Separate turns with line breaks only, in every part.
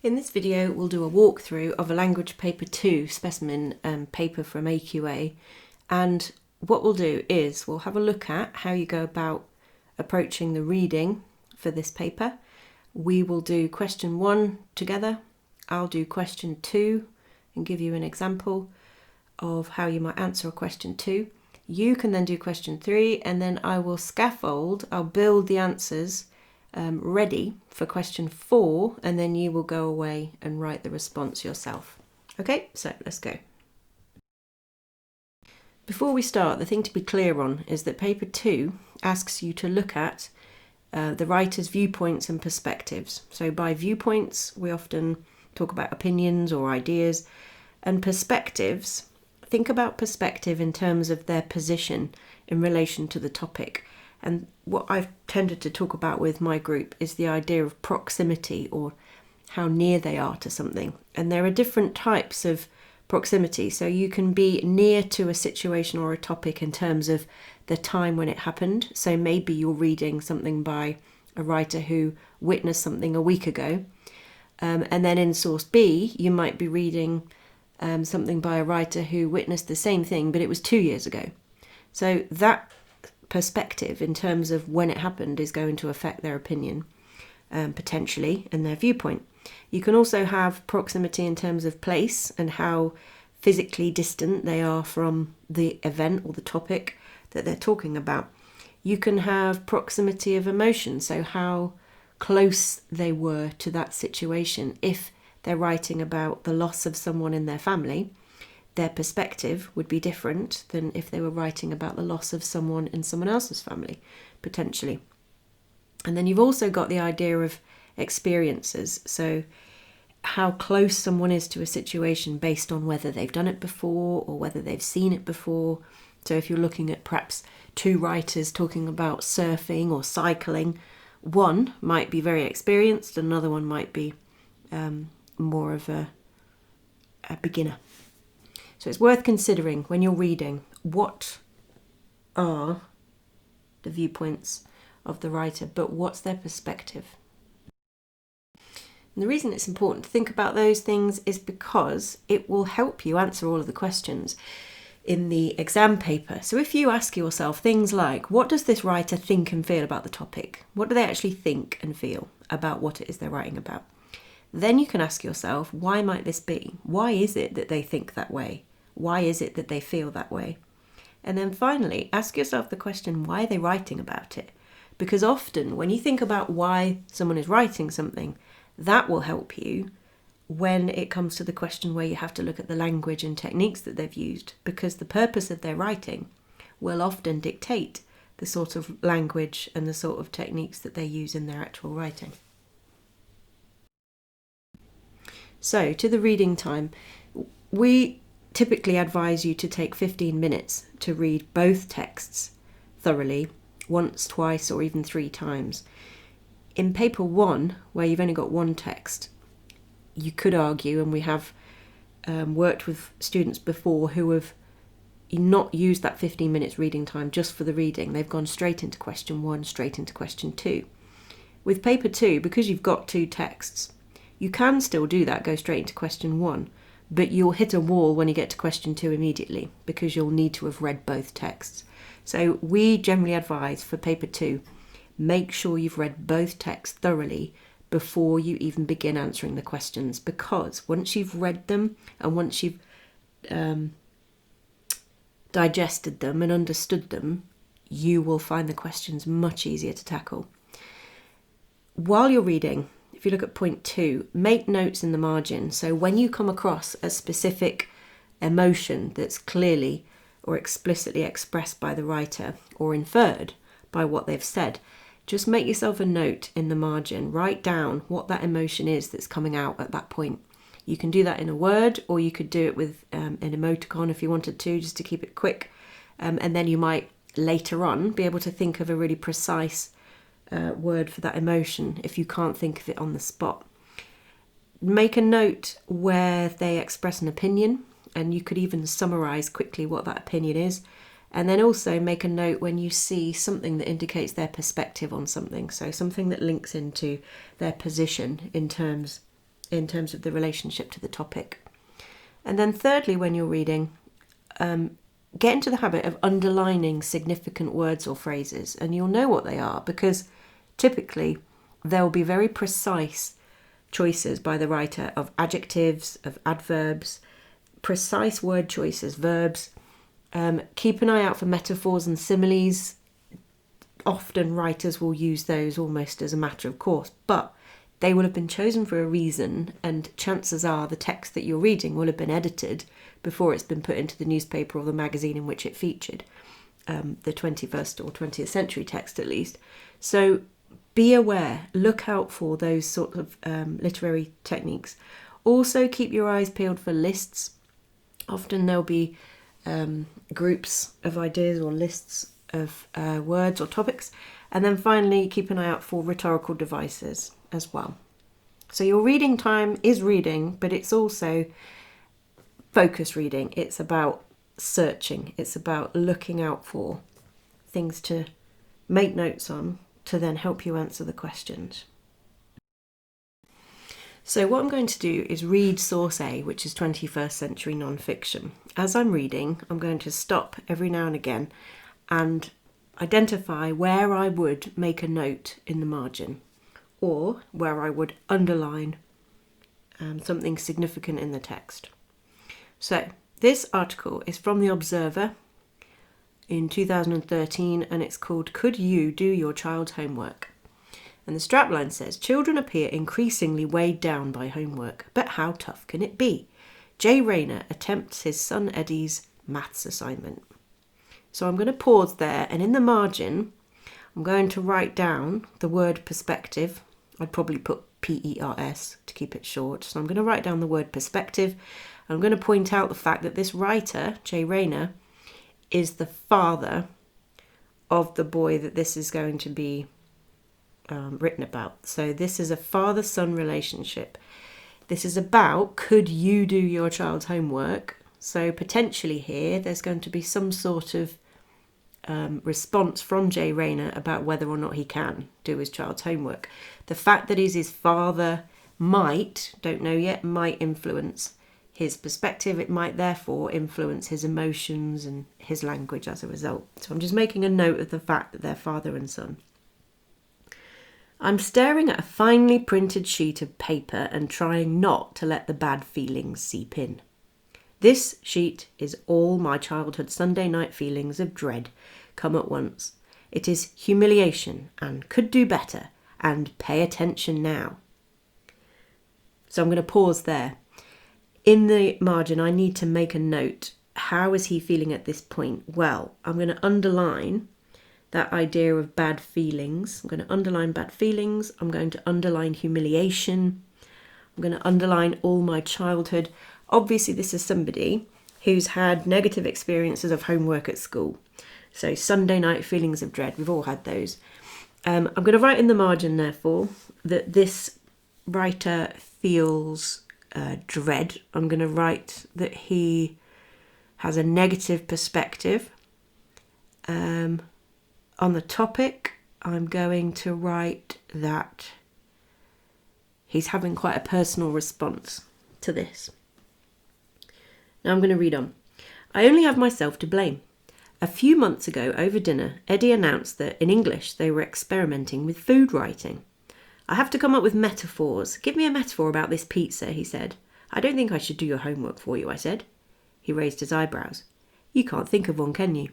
In this video, we'll do a walkthrough of a Language Paper 2 specimen paper from AQA, and what we'll do is we'll have a look at how you go about approaching the reading for this paper. We will do question 1 together. I'll do question 2 and give you an example of how you might answer a question 2. You can then do question 3, and then I will scaffold, I'll build the answers ready for question 4, and then you will go away and write the response yourself. Okay, so let's go. Before we start, the thing to be clear on is that paper 2 asks you to look at the writer's viewpoints and perspectives. So by viewpoints, we often talk about opinions or ideas, and perspectives, think about perspective in terms of their position in relation to the topic. And what I've tended to talk about with my group is the idea of proximity, or how near they are to something. And there are different types of proximity. So you can be near to a situation or a topic in terms of the time when it happened. So maybe you're reading something by a writer who witnessed something a week ago. And then in source B, you might be reading something by a writer who witnessed the same thing, but it was 2 years ago. So that perspective in terms of when it happened is going to affect their opinion, potentially, and their viewpoint. You can also have proximity in terms of place and how physically distant they are from the event or the topic that they're talking about. You can have proximity of emotion, so how close they were to that situation. If they're writing about the loss of someone in their family, their perspective would be different than if they were writing about the loss of someone in someone else's family, potentially. And then you've also got the idea of experiences. So how close someone is to a situation based on whether they've done it before or whether they've seen it before. So if you're looking at perhaps 2 writers talking about surfing or cycling, one might be very experienced, another one might be more of a beginner. So it's worth considering when you're reading, what are the viewpoints of the writer, but what's their perspective? And the reason it's important to think about those things is because it will help you answer all of the questions in the exam paper. So if you ask yourself things like, what does this writer think and feel about the topic? What do they actually think and feel about what it is they're writing about? Then you can ask yourself, why might this be? Why is it that they think that way? Why is it that they feel that way? And then finally, ask yourself the question, why are they writing about it? Because often when you think about why someone is writing something, that will help you when it comes to the question where you have to look at the language and techniques that they've used, because the purpose of their writing will often dictate the sort of language and the sort of techniques that they use in their actual writing. So to the reading time, we typically advise you to take 15 minutes to read both texts thoroughly, once, twice, or even 3 times. In paper 1, where you've only got one text, you could argue, and we have worked with students before who have not used that 15 minutes reading time just for the reading. They've gone straight into question 1, straight into question 2. With paper 2, because you've got 2 texts, you can still do that, go straight into question 1, but you'll hit a wall when you get to question 2 immediately, because you'll need to have read both texts. So we generally advise for paper 2, make sure you've read both texts thoroughly before you even begin answering the questions, because once you've read them and once you've digested them and understood them, you will find the questions much easier to tackle. While you're reading, if you look at point 2, make notes in the margin. So when you come across a specific emotion that's clearly or explicitly expressed by the writer or inferred by what they've said, just make yourself a note in the margin. Write down what that emotion is that's coming out at that point. You can do that in a word, or you could do it with an emoticon if you wanted to, just to keep it quick. And then you might later on be able to think of a really precise word for that emotion if you can't think of it on the spot. Make a note where they express an opinion, and you could even summarize quickly what that opinion is. And then also make a note when you see something that indicates their perspective on something, so something that links into their position in terms in terms of the relationship to the topic. And then thirdly, when you're reading, get into the habit of underlining significant words or phrases, and you'll know what they are because typically there will be very precise choices by the writer of adjectives, of adverbs, precise word choices, verbs. Keep an eye out for metaphors and similes. Often writers will use those almost as a matter of course, but they will have been chosen for a reason, and chances are the text that you're reading will have been edited before it's been put into the newspaper or the magazine in which it featured, the 21st or 20th century text at least. So be aware, look out for those sort of literary techniques. Also keep your eyes peeled for lists. Often there'll be groups of ideas or lists of words or topics. And then finally, keep an eye out for rhetorical devices as well. So your reading time is reading, but it's also focus reading. It's about searching. It's about looking out for things to make notes on to then help you answer the questions. So what I'm going to do is read source A, which is 21st century non-fiction. As I'm reading, I'm going to stop every now and again and identify where I would make a note in the margin or where I would underline something significant in the text. So this article is from The Observer in 2013 and it's called Could You Do Your Child's Homework? And the strapline says, children appear increasingly weighed down by homework, but how tough can it be? Jay Rayner attempts his son Eddie's maths assignment. So I'm going to pause there, and in the margin I'm going to write down the word perspective. I'd probably put PERS to keep it short. So I'm going to write down the word perspective. I'm going to point out the fact that this writer, Jay Rayner, is the father of the boy that this is going to be written about. So this is a father-son relationship. This is about, could you do your child's homework? So potentially here there's going to be some sort of response from Jay Rayner about whether or not he can do his child's homework. The fact that he's his father might, don't know yet, might influence his perspective. It might therefore influence his emotions and his language as a result. So I'm just making a note of the fact that they're father and son. I'm staring at a finely printed sheet of paper and trying not to let the bad feelings seep in. This sheet is all my childhood Sunday night feelings of dread come at once. It is humiliation and could do better and pay attention now. So I'm going to pause there. In the margin, I need to make a note. How is he feeling at this point? Well, I'm going to underline that idea of bad feelings. I'm going to underline bad feelings. I'm going to underline humiliation. I'm going to underline all my childhood. Obviously, this is somebody who's had negative experiences of homework at school. So Sunday night feelings of dread. We've all had those. I'm going to write in the margin, therefore, that this writer feels dread. I'm going to write that he has a negative perspective. On the topic, I'm going to write that he's having quite a personal response to this. Now I'm going to read on. I only have myself to blame. A few months ago, over dinner, Eddie announced that in English they were experimenting with food writing. I have to come up with metaphors. Give me a metaphor about this pizza, he said. I don't think I should do your homework for you, I said. He raised his eyebrows. You can't think of one, can you?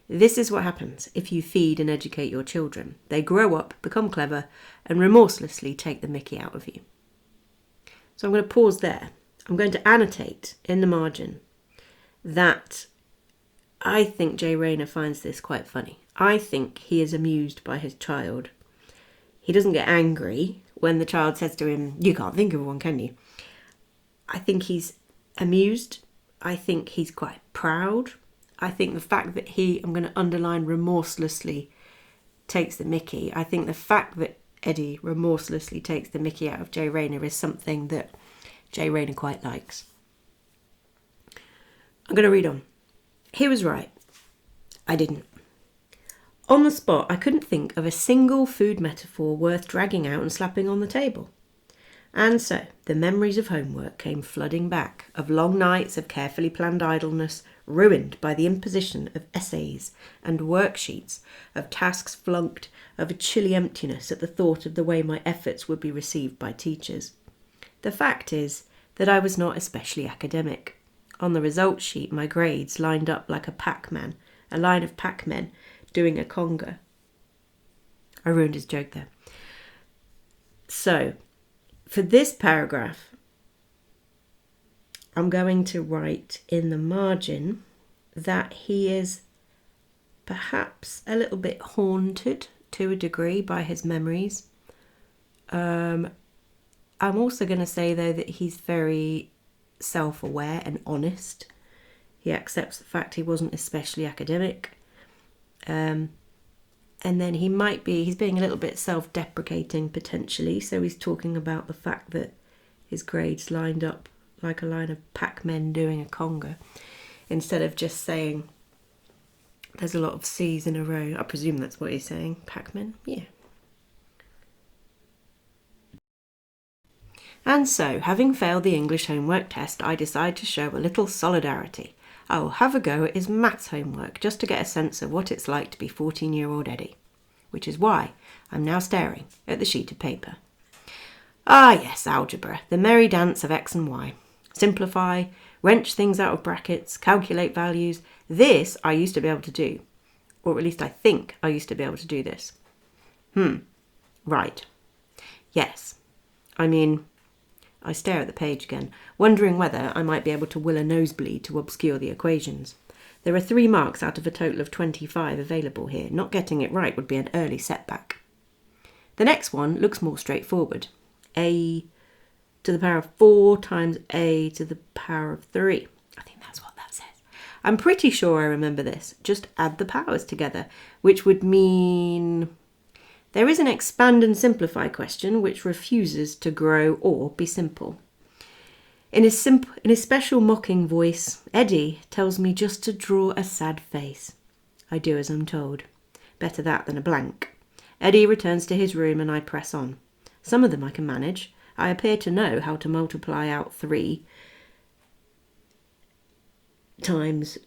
This is what happens if you feed and educate your children. They grow up, become clever, and remorselessly take the mickey out of you. So I'm going to pause there. I'm going to annotate in the margin that I think Jay Rayner finds this quite funny. I think he is amused by his child. He doesn't get angry when the child says to him, you can't think of one, can you? I think he's amused. I think he's quite proud. I think the fact that I'm going to underline remorselessly, takes the mickey. I think the fact that Eddie remorselessly takes the mickey out of Jay Rayner is something that Jay Rayner quite likes. I'm going to read on. He was right. I didn't. On the spot, I couldn't think of a single food metaphor worth dragging out and slapping on the table. And so the memories of homework came flooding back, of long nights of carefully planned idleness, ruined by the imposition of essays and worksheets, of tasks flunked, of a chilly emptiness at the thought of the way my efforts would be received by teachers. The fact is that I was not especially academic. On the results sheet, my grades lined up like a line of Pac-Men doing a conga. I ruined his joke there. So, for this paragraph, I'm going to write in the margin that he is perhaps a little bit haunted to a degree by his memories. I'm also going to say, though, that he's very self-aware and honest. He accepts the fact he wasn't especially academic. And then he's being a little bit self-deprecating potentially. So he's talking about the fact that his grades lined up like a line of Pac-Men doing a conga, instead of just saying there's a lot of C's in a row. I presume that's what he's saying. Pac-Men? Yeah. And so, having failed the English homework test, I decide to show a little solidarity. I will have a go at his maths homework just to get a sense of what it's like to be 14-year-old Eddie, which is why I'm now staring at the sheet of paper. Ah yes, algebra, the merry dance of X and Y. Simplify, wrench things out of brackets, calculate values. This I used to be able to do, or at least I think I used to be able to do this. Right. Yes. I stare at the page again, wondering whether I might be able to will a nosebleed to obscure the equations. There are 3 marks out of a total of 25 available here. Not getting it right would be an early setback. The next one looks more straightforward. A to the power of 4 times A to the power of 3. I think that's what that says. I'm pretty sure I remember this. Just add the powers together, which would mean... There is an expand and simplify question which refuses to grow or be simple. In his special mocking voice, Eddie tells me just to draw a sad face. I do as I'm told. Better that than a blank. Eddie returns to his room and I press on. Some of them I can manage. I appear to know how to multiply out 3 times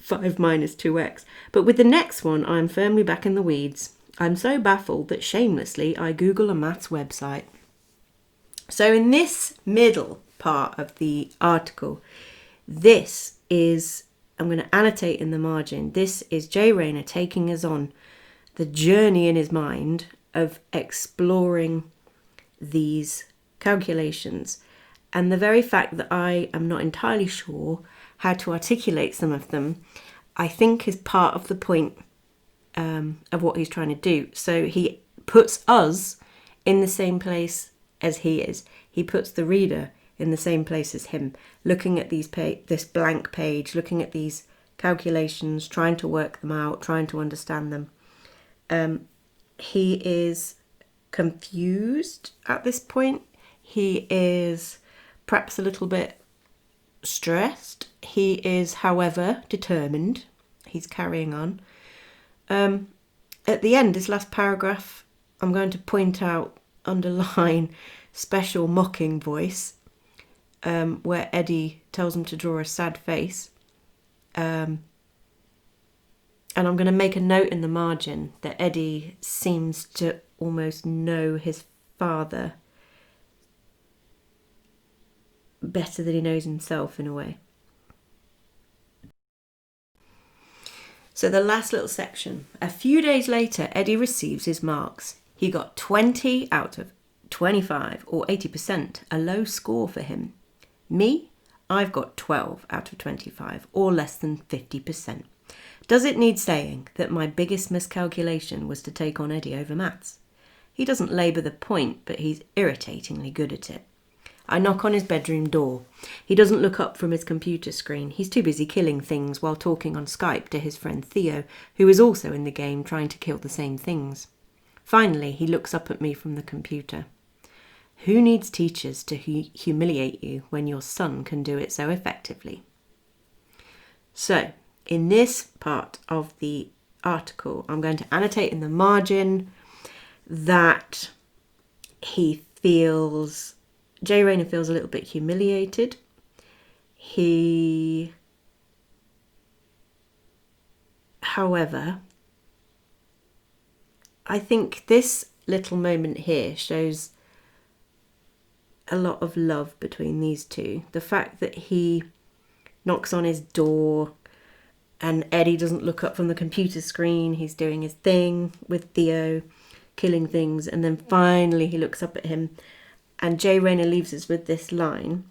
5 minus 2x. But with the next one, I am firmly back in the weeds. I'm so baffled that shamelessly I Google a maths website. So in this middle part of the article, this is, I'm going to annotate in the margin, this is Jay Rayner taking us on the journey in his mind of exploring these calculations. And the very fact that I am not entirely sure how to articulate some of them, I think is part of the point of what he's trying to do. So he puts us in the same place as he is. He puts the reader in the same place as him, looking at this blank page, looking at these calculations, trying to work them out, trying to understand them. He is confused at this point. He is perhaps a little bit stressed. He is, however, determined. He's carrying on. At the end, this last paragraph, I'm going to point out, underline, special mocking voice, where Eddie tells him to draw a sad face. And I'm going to make a note in the margin that Eddie seems to almost know his father better than he knows himself in a way. So the last little section. A few days later, Eddie receives his marks. He got 20 out of 25, or 80%, a low score for him. Me, I've got 12 out of 25, or less than 50%. Does it need saying that my biggest miscalculation was to take on Eddie over maths? He doesn't labour the point, but he's irritatingly good at it. I knock on his bedroom door. He doesn't look up from his computer screen. He's too busy killing things while talking on Skype to his friend Theo, who is also in the game trying to kill the same things. Finally, he looks up at me from the computer. Who needs teachers to humiliate you when your son can do it so effectively? So, in this part of the article, I'm going to annotate in the margin that he Jay Rayner feels a little bit humiliated. However, I think this little moment here shows a lot of love between these two. The fact that he knocks on his door and Eddie doesn't look up from the computer screen. He's doing his thing with Theo, killing things, and then finally he looks up at him, and Jay Rayner leaves us with this line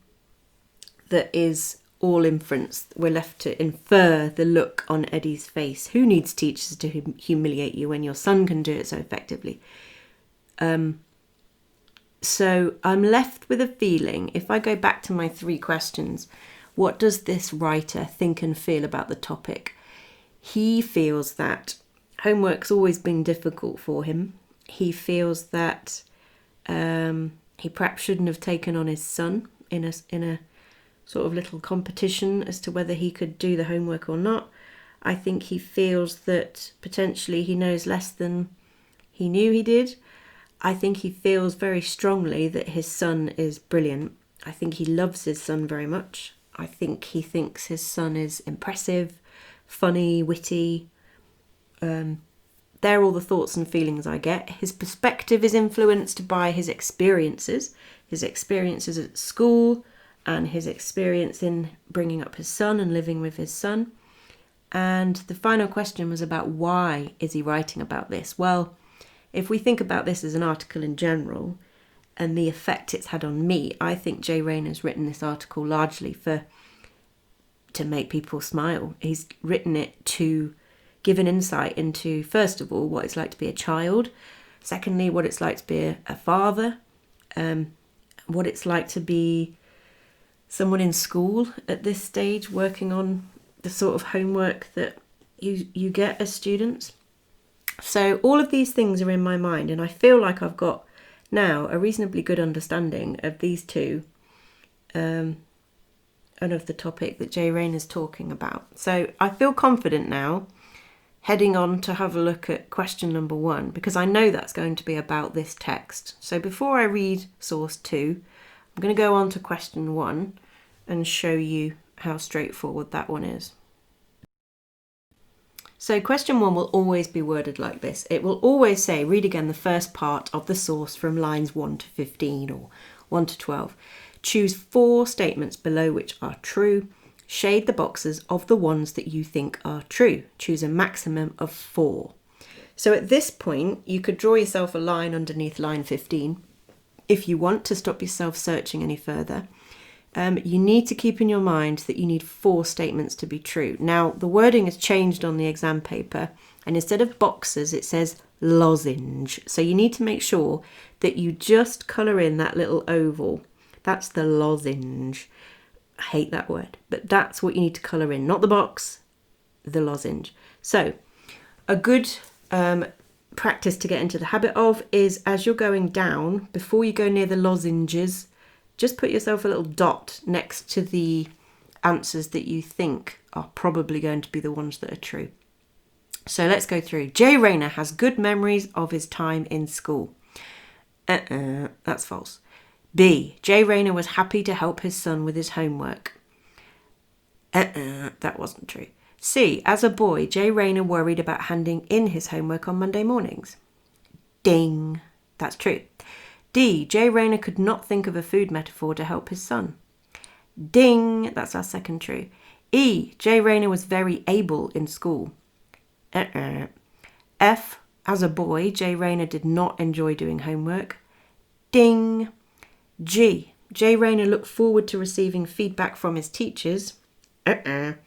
that is all inference. We're left to infer the look on Eddie's face. Who needs teachers to humiliate you when your son can do it so effectively? So I'm left with a feeling, if I go back to my 3 questions, what does this writer think and feel about the topic? He feels that homework's always been difficult for him. He feels that he perhaps shouldn't have taken on his son in a sort of little competition as to whether he could do the homework or not. I think he feels that potentially he knows less than he knew he did. I think he feels very strongly that his son is brilliant. I think he loves his son very much. I think he thinks his son is impressive, funny, witty. They're all the thoughts and feelings I get. His perspective is influenced by his experiences at school, and his experience in bringing up his son and living with his son. And the final question was about why is he writing about this? Well, if we think about this as an article in general and the effect it's had on me, I think Jay Rayner's written this article largely to make people smile. He's written it to give an insight into, first of all, what it's like to be a child. Secondly, what it's like to be a father. What it's like to be someone in school at this stage working on the sort of homework that you get as students. So all of these things are in my mind, and I feel like I've got now a reasonably good understanding of these two and of the topic that Jay Rayner's talking about. So I feel confident now heading on to have a look at question number 1, because I know that's going to be about this text. So before I read source 2, I'm going to go on to question 1 and show you how straightforward that one is. So question 1 will always be worded like this. It will always say, read again the first part of the source from lines 1 to 15 or 1 to 12. Choose 4 statements below which are true. Shade the boxes of the ones that you think are true. Choose a maximum of 4. So at this point, you could draw yourself a line underneath line 15 if you want to stop yourself searching any further. You need to keep in your mind that you need 4 statements to be true. Now, the wording has changed on the exam paper, and instead of boxes, it says lozenge. So you need to make sure that you just colour in that little oval. That's the lozenge. I hate that word, but that's what you need to colour in, not the box, the lozenge. So a good practice to get into the habit of is, as you're going down, before you go near the lozenges, just put yourself a little dot next to the answers that you think are probably going to be the ones that are true. So let's go through. Jay Rayner has good memories of his time in school. That's false. B. Jay Rayner was happy to help his son with his homework. That wasn't true. C. As a boy, Jay Rayner worried about handing in his homework on Monday mornings. Ding. That's true. D. Jay Rayner could not think of a food metaphor to help his son. Ding. That's our second true. E. Jay Rayner was very able in school. F. As a boy, Jay Rayner did not enjoy doing homework. Ding. G. Jay Rayner looked forward to receiving feedback from his teachers. And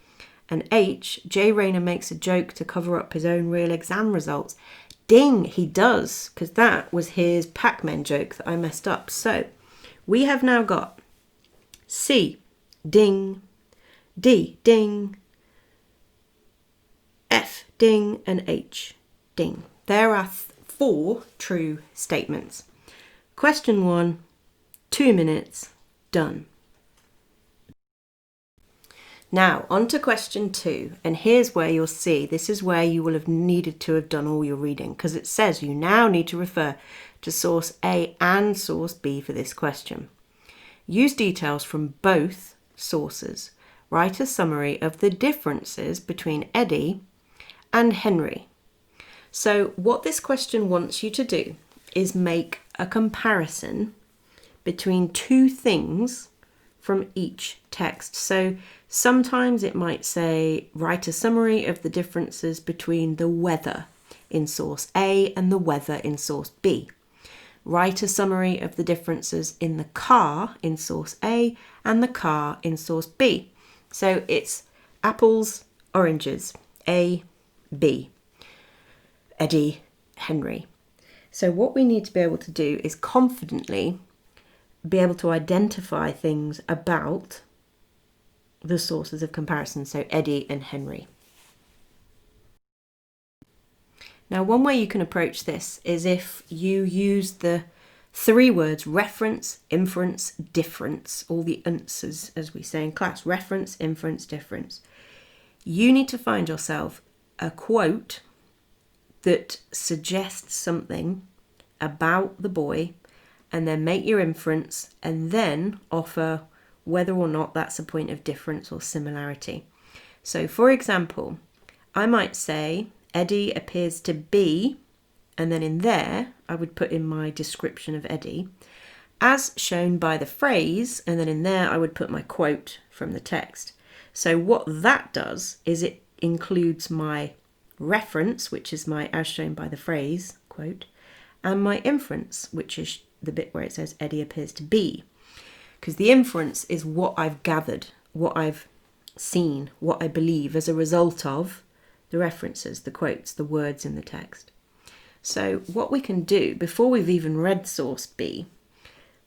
H. Jay Rayner makes a joke to cover up his own real exam results. Ding, he does, because that was his Pac-Man joke that I messed up. So we have now got C, ding, D, ding, F, ding, and H, ding. There are 4 true statements. Question 1, 2 minutes, done. Now, on to question 2, and here's where you'll see, this is where you will have needed to have done all your reading, because it says you now need to refer to source A and source B for this question. Use details from both sources. Write a summary of the differences between Eddie and Henry. So what this question wants you to do is make a comparison between two things from each text. So sometimes it might say, write a summary of the differences between the weather in source A and the weather in source B. Write a summary of the differences in the car in source A and the car in source B. So it's apples, oranges, A, B, Eddie, Henry. So what we need to be able to do is confidently be able to identify things about the sources of comparison, so Eddie and Henry. Now, one way you can approach this is if you use the 3 words reference, inference, difference, all the answers, as we say in class, reference, inference, difference. You need to find yourself a quote that suggests something about the boy, and then make your inference, and then offer whether or not that's a point of difference or similarity. So, for example, I might say, Eddie appears to be, and then in there, I would put in my description of Eddie, as shown by the phrase, and then in there, I would put my quote from the text. So what that does is it includes my reference, which is my as shown by the phrase, quote, and my inference, which is the bit where it says Eddie appears to be. Because the inference is what I've gathered, what I've seen, what I believe as a result of the references, the quotes, the words in the text. So what we can do, before we've even read source B,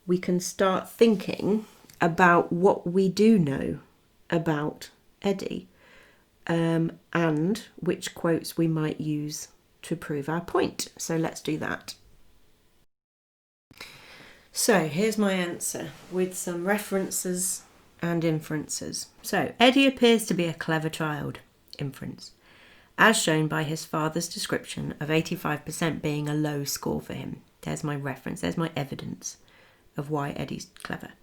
we can start thinking about what we do know about Eddie, and which quotes we might use to prove our point. So let's do that. So here's my answer with some references and inferences. So Eddie appears to be a clever child, inference, as shown by his father's description of 85% being a low score for him. There's my reference, there's my evidence of why Eddie's clever.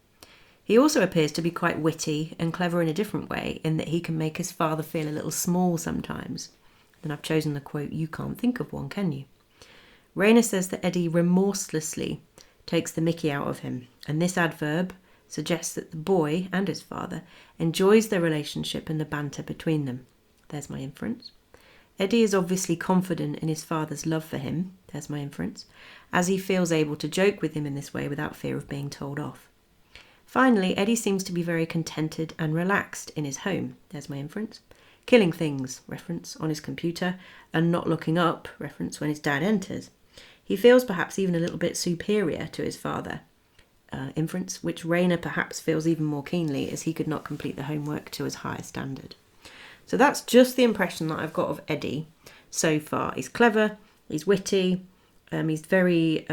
He also appears to be quite witty and clever in a different way, in that he can make his father feel a little small sometimes. Then I've chosen the quote, you can't think of one, can you? Raina says that Eddie remorselessly takes the mickey out of him, and this adverb suggests that the boy and his father enjoys their relationship and the banter between them. There's my inference. Eddie is obviously confident in his father's love for him, there's my inference, as he feels able to joke with him in this way without fear of being told off. Finally, Eddie seems to be very contented and relaxed in his home, there's my inference. Killing things, reference, on his computer, and not looking up, reference, when his dad enters. He feels perhaps even a little bit superior to his father, inference, which Raina perhaps feels even more keenly as he could not complete the homework to as high a standard. So that's just the impression that I've got of Eddie so far. He's clever, he's witty, he's very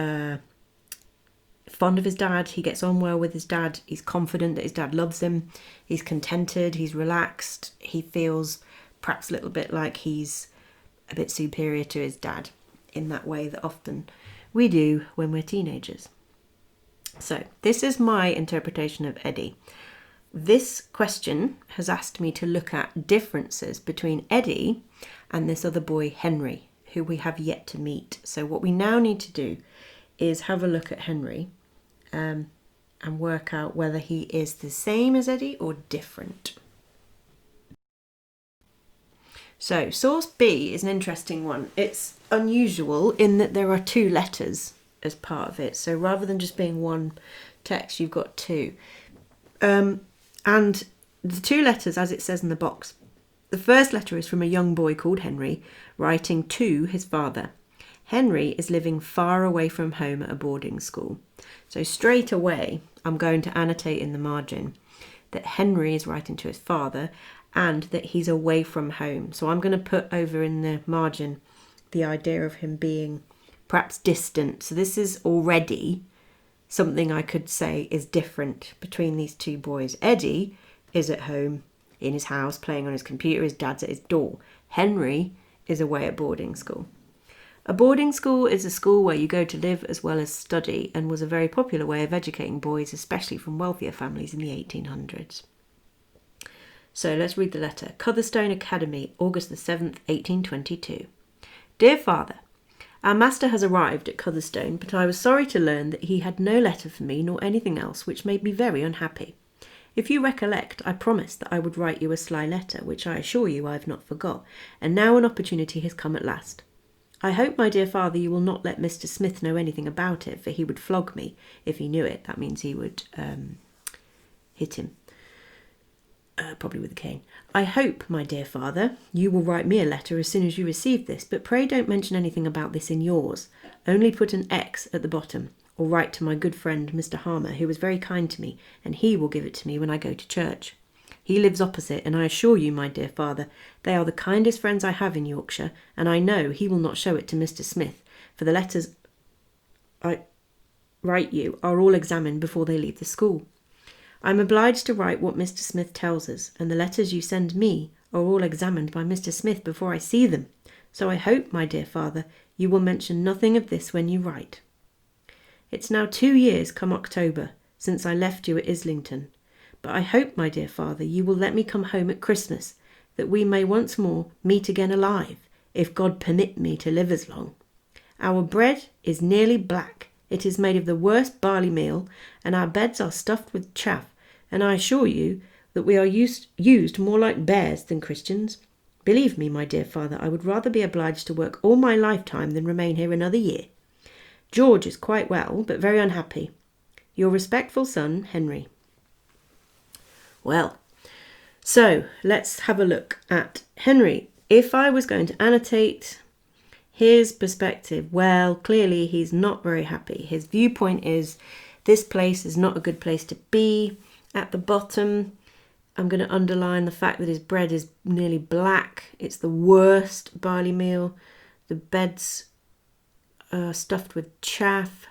fond of his dad, he gets on well with his dad, he's confident that his dad loves him, he's contented, he's relaxed, he feels perhaps a little bit like he's a bit superior to his dad in that way that often we do when we're teenagers. So this is my interpretation of Eddie. This question has asked me to look at differences between Eddie and this other boy, Henry, who we have yet to meet. So what we now need to do is have a look at Henry and work out whether he is the same as Eddie or different. So source B is an interesting one. It's unusual in that there are 2 letters as part of it. So rather than just being one text, you've got 2. And the 2 letters, as it says in the box, the first letter is from a young boy called Henry, writing to his father. Henry is living far away from home at a boarding school. So straight away, I'm going to annotate in the margin that Henry is writing to his father and that he's away from home. So I'm going to put over in the margin the idea of him being perhaps distant. So this is already something I could say is different between these 2 boys. Eddie is at home in his house, playing on his computer, his dad's at his door. Henry is away at boarding school. A boarding school is a school where you go to live as well as study, and was a very popular way of educating boys, especially from wealthier families in the 1800s. So let's read the letter. Cotherstone Academy, August the 7th, 1822. Dear Father, our master has arrived at Cotherstone, but I was sorry to learn that he had no letter for me nor anything else, which made me very unhappy. If you recollect, I promised that I would write you a sly letter, which I assure you I have not forgot, and now an opportunity has come at last. I hope, my dear father, you will not let Mr. Smith know anything about it, for he would flog me if he knew it. That means he would hit him. Probably with a cane. I hope, my dear father, you will write me a letter as soon as you receive this, but pray don't mention anything about this in yours. Only put an X at the bottom, or write to my good friend Mr. Harmer, who was very kind to me, and he will give it to me when I go to church. He lives opposite, and I assure you, my dear father, they are the kindest friends I have in Yorkshire, and I know he will not show it to Mr. Smith, for the letters I write you are all examined before they leave the school. I am obliged to write what Mr. Smith tells us, and the letters you send me are all examined by Mr. Smith before I see them. So I hope, my dear father, you will mention nothing of this when you write. It's now 2 years come October since I left you at Islington, but I hope, my dear father, you will let me come home at Christmas, that we may once more meet again alive, if God permit me to live as long. Our bread is nearly black. It is made of the worst barley meal, and our beds are stuffed with chaff, and I assure you that we are used more like bears than Christians. Believe me, my dear father, I would rather be obliged to work all my lifetime than remain here another year. George is quite well, but very unhappy. Your respectful son, Henry. Well, so let's have a look at Henry. If I was going to annotate his perspective, well, clearly he's not very happy. His viewpoint is this place is not a good place to be. At the bottom, I'm going to underline the fact that his bread is nearly black. It's the worst barley meal. The beds are stuffed with chaff.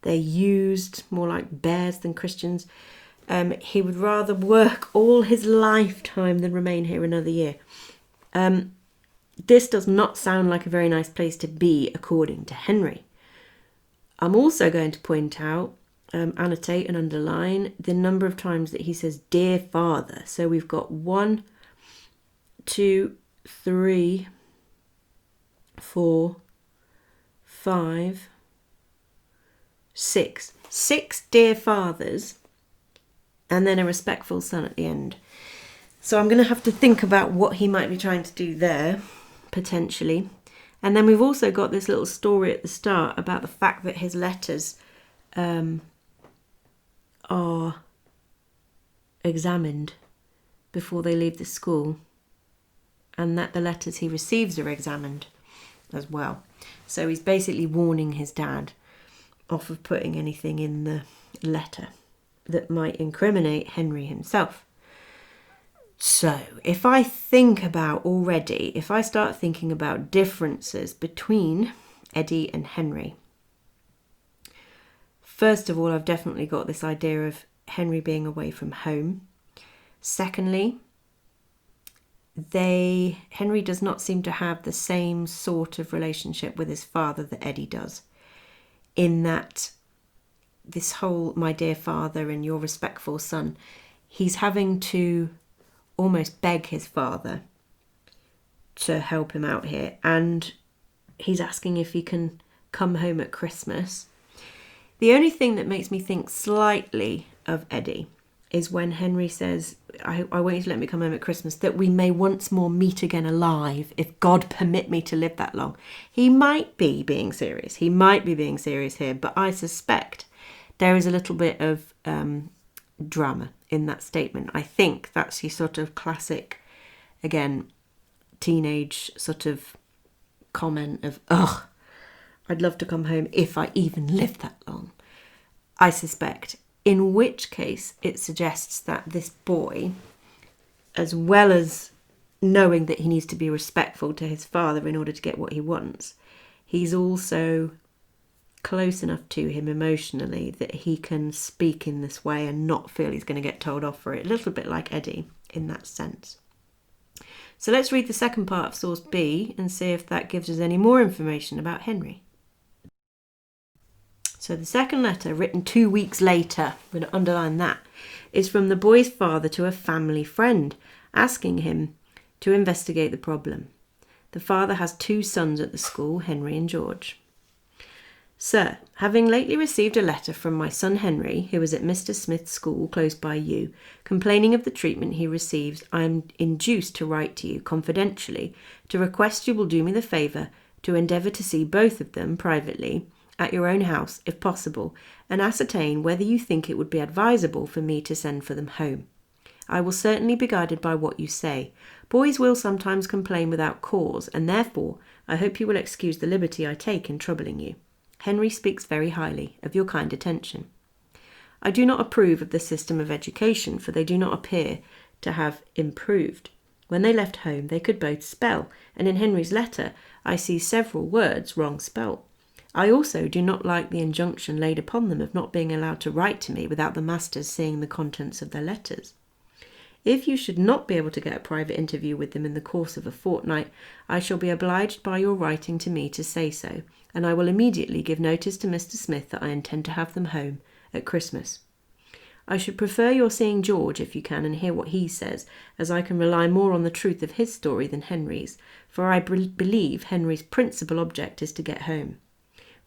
They're used more like bears than Christians. He would rather work all his lifetime than remain here another year. This does not sound like a very nice place to be, according to Henry. I'm also going to point out, annotate and underline the number of times that he says, dear father. So we've got 1, 2, 3, 4, 5, 6. 6 dear fathers, and then a respectful son at the end. So I'm going to have to think about what he might be trying to do there, potentially. And then we've also got this little story at the start about the fact that his letters are examined before they leave the school, and that the letters he receives are examined as well. So he's basically warning his dad off of putting anything in the letter that might incriminate Henry himself. So if I start thinking about differences between Eddie and Henry, first of all, I've definitely got this idea of Henry being away from home. Secondly, Henry does not seem to have the same sort of relationship with his father that Eddie does, in that this whole my dear father and your respectful son, he's having to almost beg his father to help him out here, and he's asking if he can come home at Christmas. The only thing that makes me think slightly of Eddie is when Henry says, I want you to let me come home at Christmas, that we may once more meet again alive, if God permit me to live that long. He might be being serious. He might be being serious here, but I suspect there is a little bit of drama in that statement. I think that's your sort of classic, again, teenage sort of comment of, ugh, I'd love to come home if I even lived that long. I suspect. In which case it suggests that this boy, as well as knowing that he needs to be respectful to his father in order to get what he wants, he's also close enough to him emotionally that he can speak in this way and not feel he's going to get told off for it. A little bit like Eddie. in that sense. So let's read the second part of source B and see if that gives us any more information about Henry. So the second letter, written 2 weeks later, I'm going to underline that, is from the boy's father to a family friend, asking him to investigate the problem. The father has 2 sons at the school, Henry and George. Sir, having lately received a letter from my son Henry, who is at Mr. Smith's school close by you, complaining of the treatment he receives, I am induced to write to you confidentially to request you will do me the favour to endeavour to see both of them privately at your own house, if possible, and ascertain whether you think it would be advisable for me to send for them home. I will certainly be guided by what you say. Boys will sometimes complain without cause, and therefore I hope you will excuse the liberty I take in troubling you. Henry speaks very highly of your kind attention. I do not approve of the system of education, for they do not appear to have improved. When they left home, they could both spell, and in Henry's letter I see several words wrong spelt. I also do not like the injunction laid upon them of not being allowed to write to me without the masters seeing the contents of their letters. If you should not be able to get a private interview with them in the course of a fortnight, I shall be obliged by your writing to me to say so, and I will immediately give notice to Mr. Smith that I intend to have them home at Christmas. I should prefer your seeing George if you can and hear what he says, as I can rely more on the truth of his story than Henry's, for I believe Henry's principal object is to get home.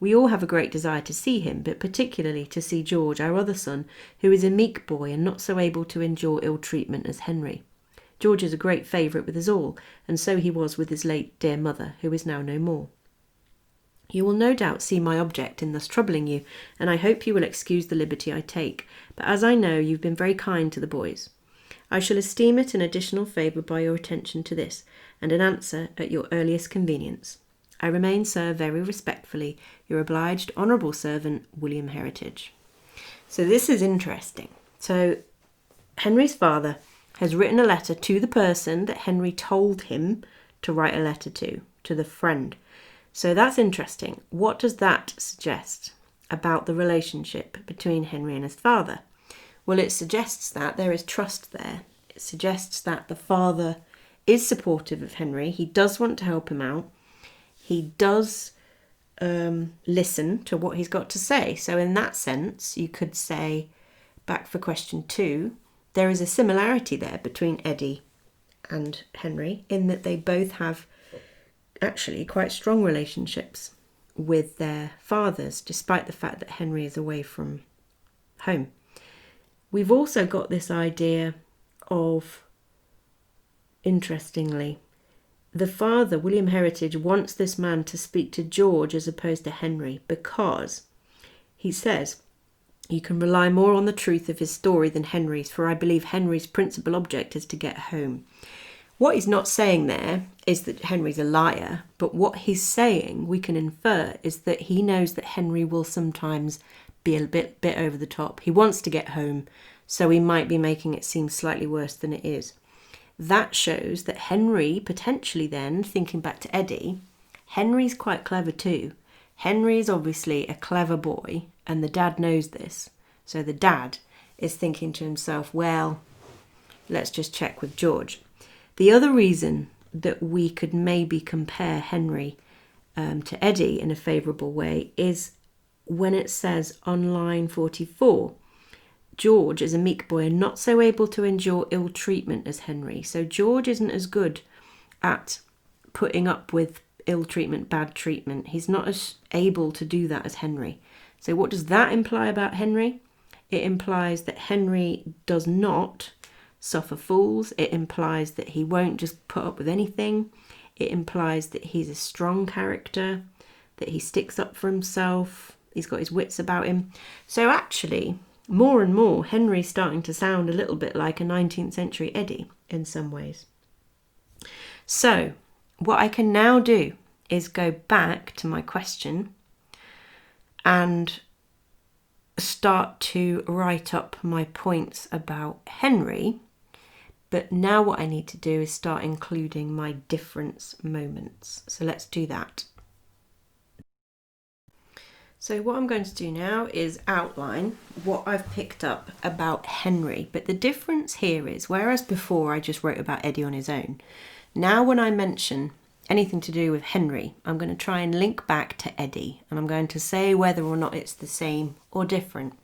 We all have a great desire to see him, but particularly to see George, our other son, who is a meek boy and not so able to endure ill treatment as Henry. George is a great favourite with us all, and so he was with his late dear mother, who is now no more. You will no doubt see my object in thus troubling you, and I hope you will excuse the liberty I take, but as I know you've been very kind to the boys, I shall esteem it an additional favour by your attention to this, and an answer at your earliest convenience. I remain, sir, very respectfully, your obliged honourable servant, William Heritage. So this is interesting. So Henry's father has written a letter to the person that Henry told him to write a letter to the friend. So that's interesting. What does that suggest about the relationship between Henry and his father? Well, it suggests that there is trust there. It suggests that the father is supportive of Henry. He does want to help him out. He does listen to what he's got to say. So in that sense, you could say, back for question 2, there is a similarity there between Eddie and Henry in that they both have actually quite strong relationships with their fathers, despite the fact that Henry is away from home. We've also got this idea of, interestingly, the father, William Heritage, wants this man to speak to George as opposed to Henry because he says, you can rely more on the truth of his story than Henry's, for I believe Henry's principal object is to get home. What he's not saying there is that Henry's a liar, but what he's saying, we can infer, is that he knows that Henry will sometimes be a bit over the top. He wants to get home, so he might be making it seem slightly worse than it is. That shows that Henry, potentially then, thinking back to Eddie, Henry's quite clever too. Henry is obviously a clever boy, and the dad knows this. So the dad is thinking to himself, well, let's just check with George. The other reason that we could maybe compare Henry to Eddie in a favourable way is when it says on line 44, George is a meek boy and not so able to endure ill treatment as Henry. So George isn't as good at putting up with ill treatment, bad treatment. He's not as able to do that as Henry. So what does that imply about Henry? It implies that Henry does not suffer fools. It implies that he won't just put up with anything. It implies that he's a strong character, that he sticks up for himself. He's got his wits about him. So actually, more and more, Henry's starting to sound a little bit like a 19th century Eddie in some ways. So what I can now do is go back to my question and start to write up my points about Henry. But now what I need to do is start including my difference moments. So let's do that. So what I'm going to do now is outline what I've picked up about Henry. But the difference here is, whereas before I just wrote about Eddie on his own, now when I mention anything to do with Henry, I'm going to try and link back to Eddie, and I'm going to say whether or not it's the same or different.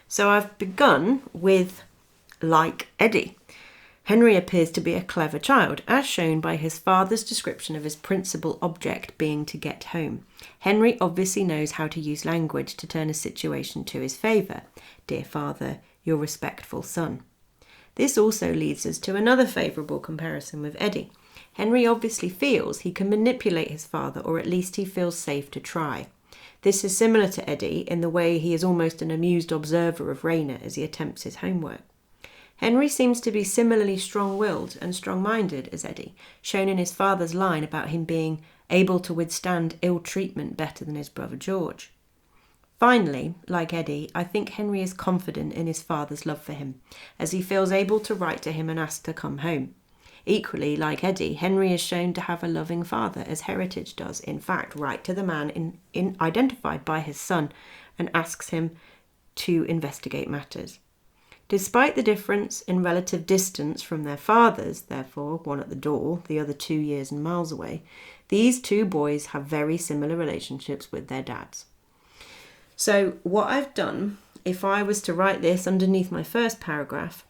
So I've begun with like Eddie. Henry appears to be a clever child, as shown by his father's description of his principal object being to get home. Henry obviously knows how to use language to turn a situation to his favour. Dear father, your respectful son. This also leads us to another favourable comparison with Eddie. Henry obviously feels he can manipulate his father, or at least he feels safe to try. This is similar to Eddie in the way he is almost an amused observer of Rayner as he attempts his homework. Henry seems to be similarly strong-willed and strong-minded as Eddie, shown in his father's line about him being able to withstand ill treatment better than his brother George. Finally, like Eddie, I think Henry is confident in his father's love for him, as he feels able to write to him and ask to come home. Equally, like Eddie, Henry is shown to have a loving father, as Heritage does, in fact, write to the man identified by his son and asks him to investigate matters. Despite the difference in relative distance from their fathers, therefore, one at the door, the other 2 years and miles away, these two boys have very similar relationships with their dads. So what I've done, if I was to write this underneath my first paragraph,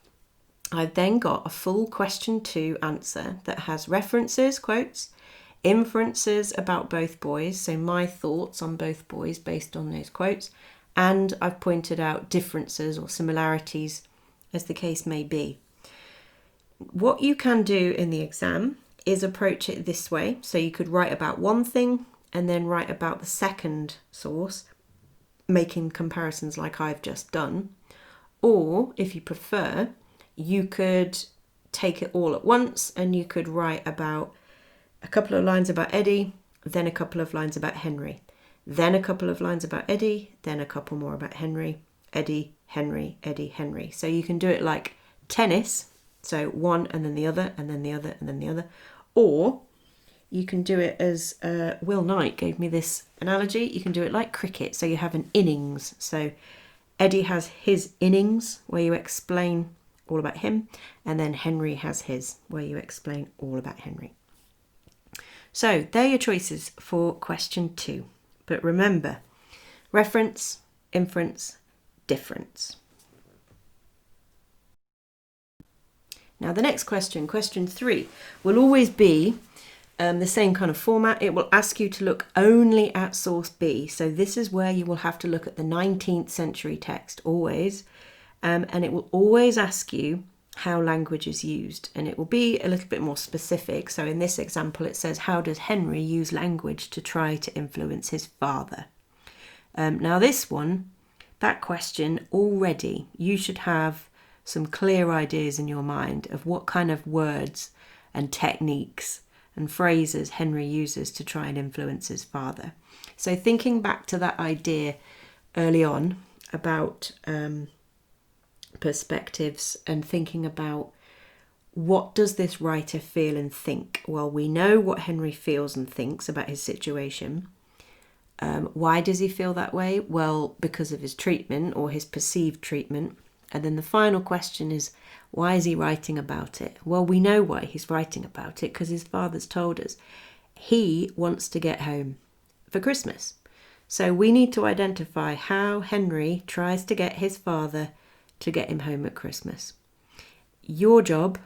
I've then got a full question 2 answer that has references, quotes, inferences about both boys, so my thoughts on both boys based on those quotes, and I've pointed out differences or similarities as the case may be. What you can do in the exam is approach it this way. So you could write about one thing and then write about the second source, making comparisons like I've just done. Or, if you prefer, you could take it all at once and you could write about a couple of lines about Eddie, then a couple of lines about Henry, then a couple of lines about Eddie, then a couple more about Henry, Eddie, Henry, Eddie, Henry. So you can do it like tennis, so one and then the other and then the other and then the other. Or you can do it as Will Knight gave me this analogy. You can do it like cricket, so you have an innings. So Eddie has his innings where you explain all about him, and then Henry has his where you explain all about Henry. So they're your choices for question 2. But remember, reference, inference, difference. Now the next question, question 3, will always be the same kind of format. It will ask you to look only at source B. So this is where you will have to look at the 19th century text always. And it will always ask you how language is used. And it will be a little bit more specific. So in this example, it says, how does Henry use language to try to influence his father? Now this one, that question already, you should have some clear ideas in your mind of what kind of words and techniques and phrases Henry uses to try and influence his father. So thinking back to that idea early on about perspectives and thinking about what does this writer feel and think? Well, we know what Henry feels and thinks about his situation. Why does he feel that way? Well, because of his treatment or his perceived treatment. And then the final question is, why is he writing about it? Well, we know why he's writing about it because his father's told us. He wants to get home for Christmas. So we need to identify how Henry tries to get his father to get him home at Christmas. Your job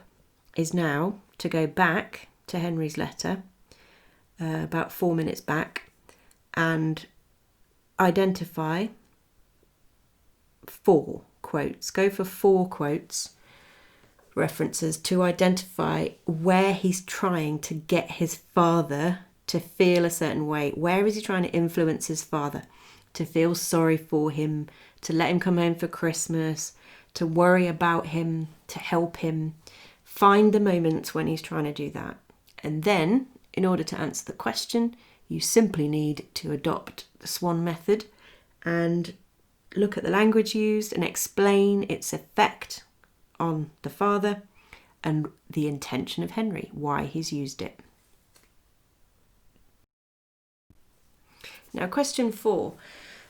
is now to go back to Henry's letter, about 4 minutes back, and identify 4 quotes. Go for 4 quotes, references to identify where he's trying to get his father to feel a certain way. Where is he trying to influence his father? To feel sorry for him, to let him come home for Christmas, to worry about him, to help him. Find the moments when he's trying to do that. And then, in order to answer the question, you simply need to adopt the SWAN method and look at the language used and explain its effect on the father and the intention of Henry, why he's used it. Now, question 4.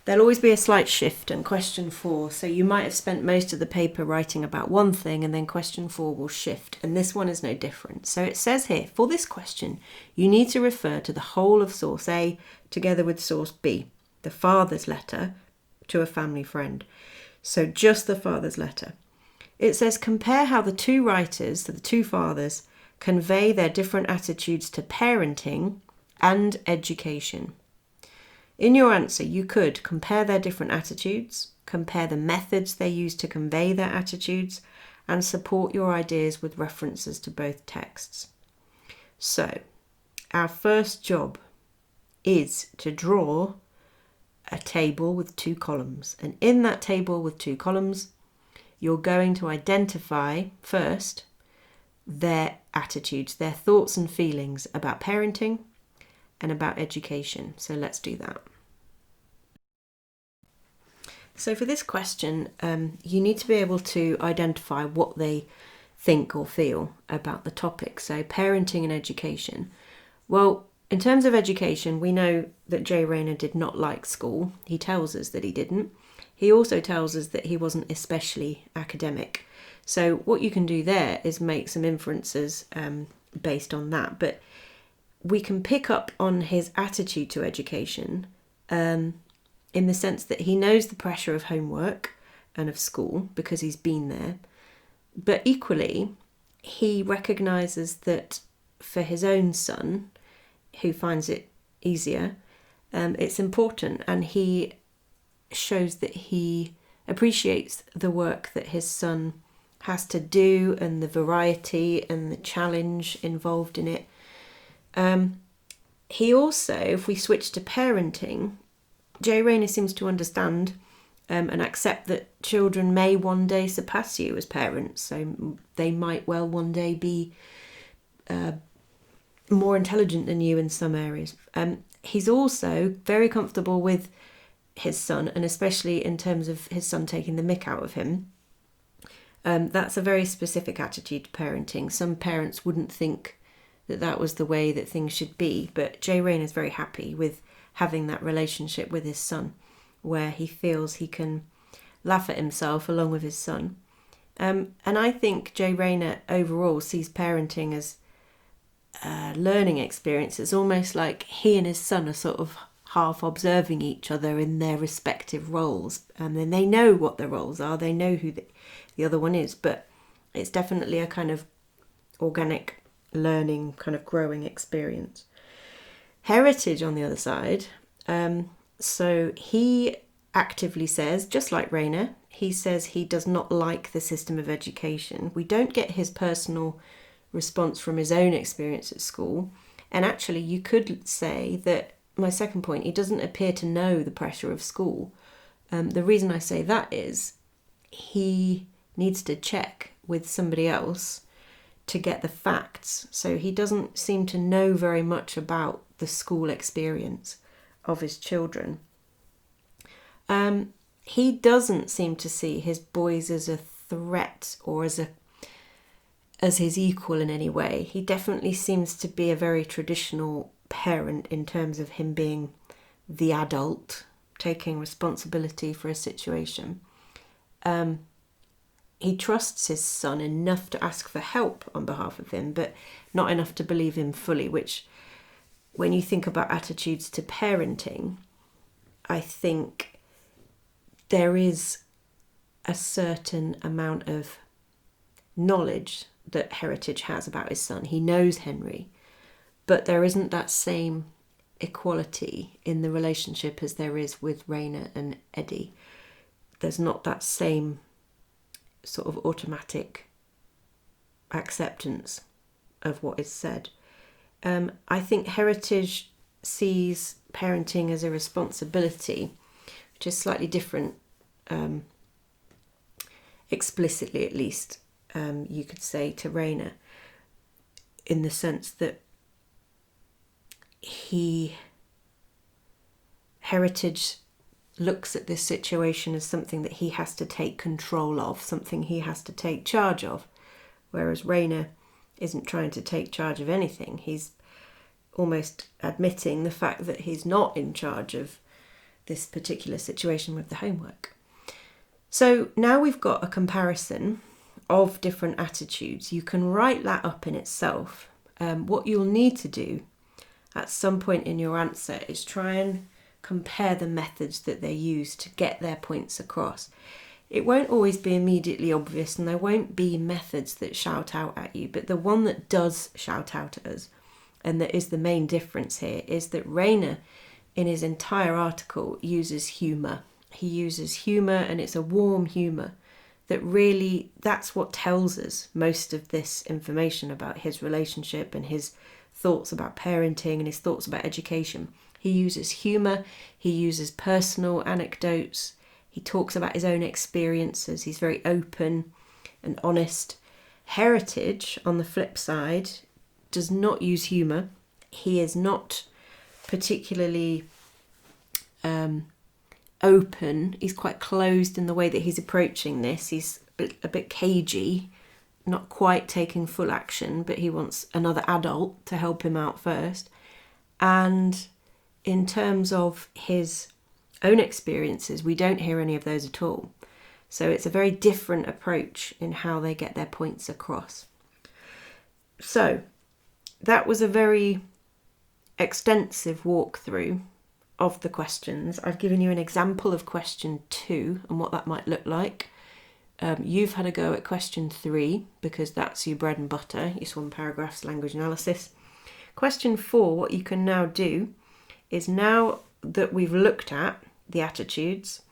There'll always be a slight shift in question 4. So you might have spent most of the paper writing about one thing, and then question 4 will shift. And this one is no different. So it says here, for this question, you need to refer to the whole of source A together with source B, the father's letter to a family friend. So just the father's letter. It says, compare how the two writers, the two fathers, convey their different attitudes to parenting and education. In your answer, you could compare their different attitudes, compare the methods they use to convey their attitudes, and support your ideas with references to both texts. So, our first job is to draw a table with 2 columns. And in that table with 2 columns, you're going to identify first their attitudes, their thoughts and feelings about parenting and about education. So let's do that. So for this question, you need to be able to identify what they think or feel about the topic. So parenting and education. Well, in terms of education, we know that Jay Rayner did not like school. He tells us that he didn't. He also tells us that he wasn't especially academic. So what you can do there is make some inferences based on that. But we can pick up on his attitude to education in the sense that he knows the pressure of homework and of school because he's been there. But equally, he recognises that for his own son, who finds it easier, it's important, and he shows that he appreciates the work that his son has to do and the variety and the challenge involved in it. He also, if we switch to parenting, Jay Rayner seems to understand and accept that children may one day surpass you as parents. So they might well one day be more intelligent than you in some areas. He's also very comfortable with his son, and especially in terms of his son taking the mick out of him. That's a very specific attitude to parenting. Some parents wouldn't think that that was the way that things should be, but Jay Rayner is very happy with having that relationship with his son, where he feels he can laugh at himself along with his son. And I think Jay Rayner overall sees parenting as a learning experience. It's almost like he and his son are sort of half observing each other in their respective roles, and then they know what their roles are, they know who the other one is, but it's definitely a kind of organic learning, kind of growing experience. Heritage on the other side, so he actively says, just like Rayner, he says he does not like the system of education. We don't get his personal response from his own experience at school, and actually you could say that my second point, he doesn't appear to know the pressure of school. The reason I say that is he needs to check with somebody else to get the facts. So he doesn't seem to know very much about the school experience of his children. He doesn't seem to see his boys as a threat or as his equal in any way. He definitely seems to be a very traditional parent in terms of him being the adult, taking responsibility for a situation. He trusts his son enough to ask for help on behalf of him, but not enough to believe him fully, which, when you think about attitudes to parenting, I think there is a certain amount of knowledge that Heritage has about his son. He knows Henry, but there isn't that same equality in the relationship as there is with Rayner and Eddie. There's not that same sort of automatic acceptance of what is said. I think Heritage sees parenting as a responsibility, which is slightly different, explicitly at least, you could say, to Rayner, in the sense that Heritage looks at this situation as something that he has to take control of, something he has to take charge of, whereas Rayner isn't trying to take charge of anything. He's almost admitting the fact that he's not in charge of this particular situation with the homework. So now we've got a comparison of different attitudes. You can write that up in itself. What you'll need to do at some point in your answer is try and compare the methods that they use to get their points across. It won't always be immediately obvious, and there won't be methods that shout out at you, but the one that does shout out at us, and that is the main difference here, is that Rayner, in his entire article, uses humour. He uses humour, and it's a warm humour that really, that's what tells us most of this information about his relationship and his thoughts about parenting and his thoughts about education. He uses humour, he uses personal anecdotes, he talks about his own experiences, he's very open and honest. Heritage, on the flip side, does not use humour. He is not particularly open. He's quite closed in the way that he's approaching this. He's a bit cagey, not quite taking full action, but he wants another adult to help him out first. And in terms of his own experiences, we don't hear any of those at all. So it's a very different approach in how they get their points across. So that was a very extensive walkthrough of the questions. I've given you an example of question 2 and what that might look like. You've had a go at question 3 because that's your bread and butter, your swan paragraphs, language analysis. Question 4, what you can now do is, now that we've looked at the attitudes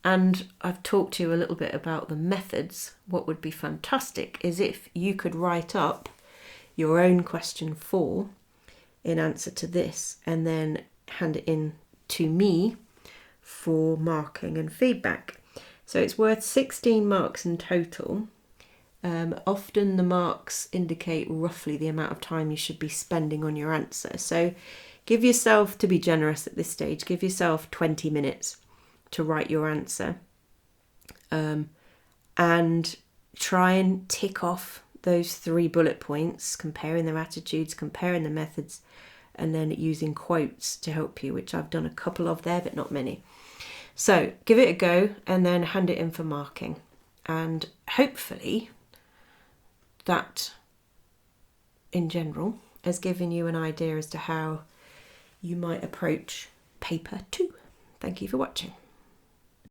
and I've talked to you a little bit about the methods, what would be fantastic is if you could write up your own question 4 in answer to this and then hand it in to me for marking and feedback. So it's worth 16 marks in total. Often the marks indicate roughly the amount of time you should be spending on your answer. So give yourself, to be generous at this stage, give yourself 20 minutes to write your answer. And try and tick off those 3 bullet points, comparing their attitudes, comparing the methods, and then using quotes to help you, which I've done a couple of there, but not many. So give it a go and then hand it in for marking. And hopefully that, in general, has given you an idea as to how you might approach paper 2. Thank you for watching.